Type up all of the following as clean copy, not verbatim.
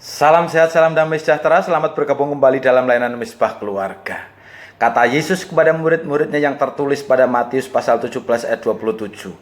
Salam sehat, salam damai sejahtera, selamat bergabung kembali dalam layanan Misbah Keluarga. Kata Yesus kepada murid-muridnya yang tertulis pada Matius pasal 17 ayat 27.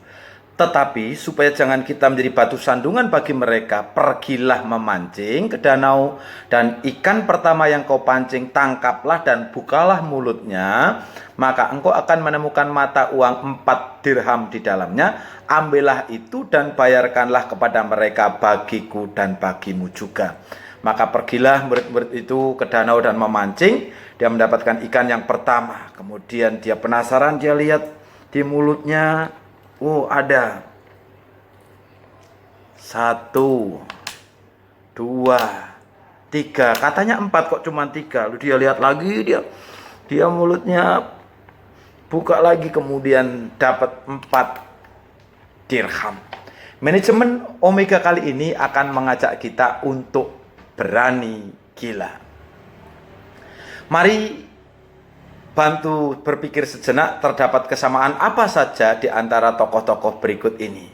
Tetapi supaya jangan kita menjadi batu sandungan bagi mereka, pergilah memancing ke danau, dan ikan pertama yang kau pancing tangkaplah dan bukalah mulutnya, maka engkau akan menemukan mata uang 4 dirham di dalamnya. Ambillah itu dan bayarkanlah kepada mereka, bagiku dan bagimu juga. Maka pergilah murid-murid itu ke danau dan memancing. Dia mendapatkan ikan yang pertama. Kemudian dia penasaran, dia lihat di mulutnya, ada 1, 2, 3. Katanya 4, kok cuma 3. Lalu dia lihat lagi, dia mulutnya buka lagi, kemudian dapat 4 dirham. Manajemen Omega kali ini akan mengajak kita untuk berani gila. Mari bantu berpikir sejenak, terdapat kesamaan apa saja di antara tokoh-tokoh berikut ini.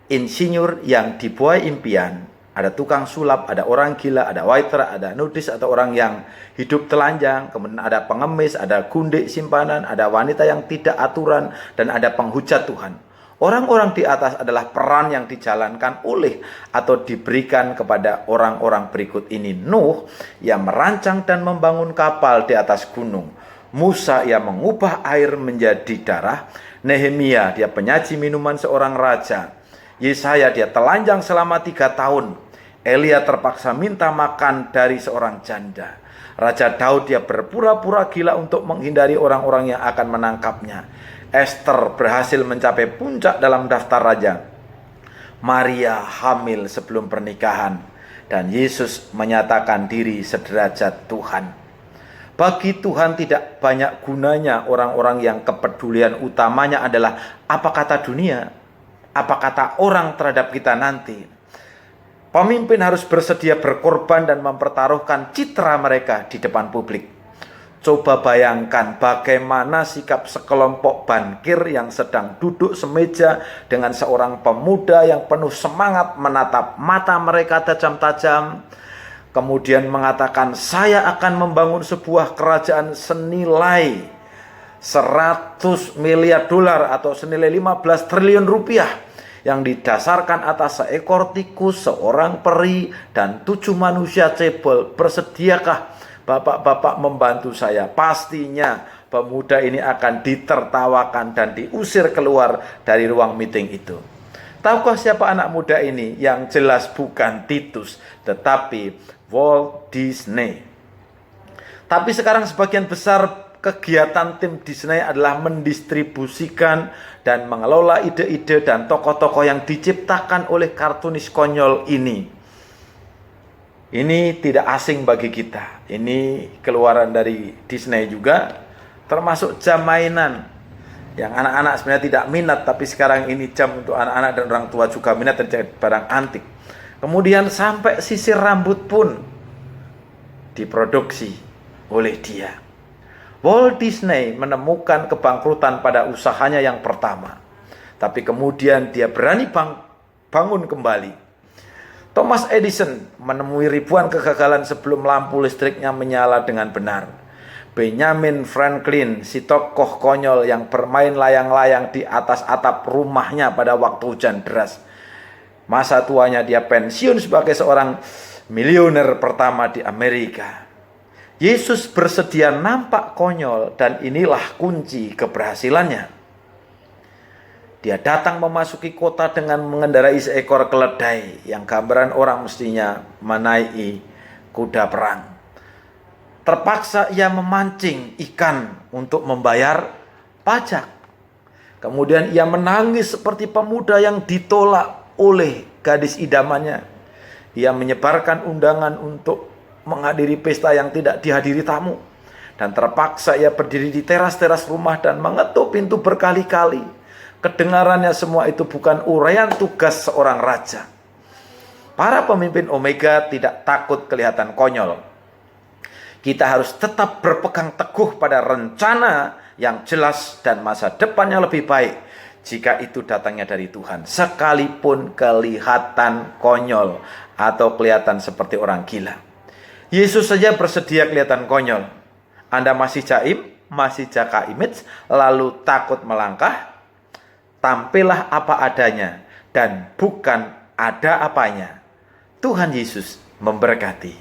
Insinyur yang dibuai impian, ada tukang sulap, ada orang gila, ada waiter, ada nudis atau orang yang hidup telanjang, kemudian ada pengemis, ada gundik simpanan, ada wanita yang tidak aturan, dan ada penghujat Tuhan. Orang-orang di atas adalah peran yang dijalankan oleh atau diberikan kepada orang-orang berikut ini. Nuh yang merancang dan membangun kapal di atas gunung. Musa yang mengubah air menjadi darah. Nehemia dia penyaji minuman seorang raja. Yesaya dia telanjang selama 3 tahun. Elia terpaksa minta makan dari seorang janda. Raja Daud dia berpura-pura gila untuk menghindari orang-orang yang akan menangkapnya. Esther berhasil mencapai puncak dalam daftar raja. Maria hamil sebelum pernikahan. Dan Yesus menyatakan diri sederajat Tuhan. Bagi Tuhan tidak banyak gunanya orang-orang yang kepedulian utamanya adalah apa kata dunia, apa kata orang terhadap kita nanti. Pemimpin harus bersedia berkorban dan mempertaruhkan citra mereka di depan publik. Coba bayangkan bagaimana sikap sekelompok bankir yang sedang duduk semeja dengan seorang pemuda yang penuh semangat menatap mata mereka tajam-tajam. Kemudian mengatakan, saya akan membangun sebuah kerajaan senilai 100 miliar dolar atau senilai 15 triliun rupiah. Yang didasarkan atas seekor tikus, seorang peri, dan 7 manusia cebol. Bersediakah Bapak-bapak membantu saya? Pastinya pemuda ini akan ditertawakan dan diusir keluar dari ruang meeting itu. Tahukah siapa anak muda ini? Yang jelas bukan Titus, tetapi Walt Disney. Tapi sekarang sebagian besar kegiatan tim Disney adalah mendistribusikan dan mengelola ide-ide dan tokoh-tokoh yang diciptakan oleh kartunis konyol ini. Ini tidak asing bagi kita. Ini keluaran dari Disney juga, termasuk jam mainan yang anak-anak sebenarnya tidak minat, tapi sekarang ini jam untuk anak-anak dan orang tua juga minat dan jadi barang antik. Kemudian sampai sisir rambut pun diproduksi oleh dia. Walt Disney menemukan kebangkrutan pada usahanya yang pertama, tapi kemudian dia berani bangun kembali. Thomas Edison menemui ribuan kegagalan sebelum lampu listriknya menyala dengan benar. Benjamin Franklin, si tokoh konyol yang bermain layang-layang di atas atap rumahnya pada waktu hujan deras. Masa tuanya dia pensiun sebagai seorang miliuner pertama di Amerika. Yesus bersedia nampak konyol, dan inilah kunci keberhasilannya. Dia datang memasuki kota dengan mengendarai seekor keledai yang gambaran orang mestinya menaiki kuda perang. Terpaksa ia memancing ikan untuk membayar pajak. Kemudian ia menangis seperti pemuda yang ditolak oleh gadis idamannya. Ia menyebarkan undangan untuk menghadiri pesta yang tidak dihadiri tamu. Dan terpaksa ia berdiri di teras-teras rumah dan mengetuk pintu berkali-kali. Kedengarannya semua itu bukan uraian tugas seorang raja. Para pemimpin Omega tidak takut kelihatan konyol. Kita harus tetap berpegang teguh pada rencana yang jelas dan masa depannya lebih baik. jika itu datangnya dari Tuhan, sekalipun kelihatan konyol atau kelihatan seperti orang gila. Yesus saja bersedia kelihatan konyol. Anda masih jaim, masih jaga image, lalu takut melangkah, tampillah apa adanya dan bukan ada apanya. Tuhan Yesus memberkati.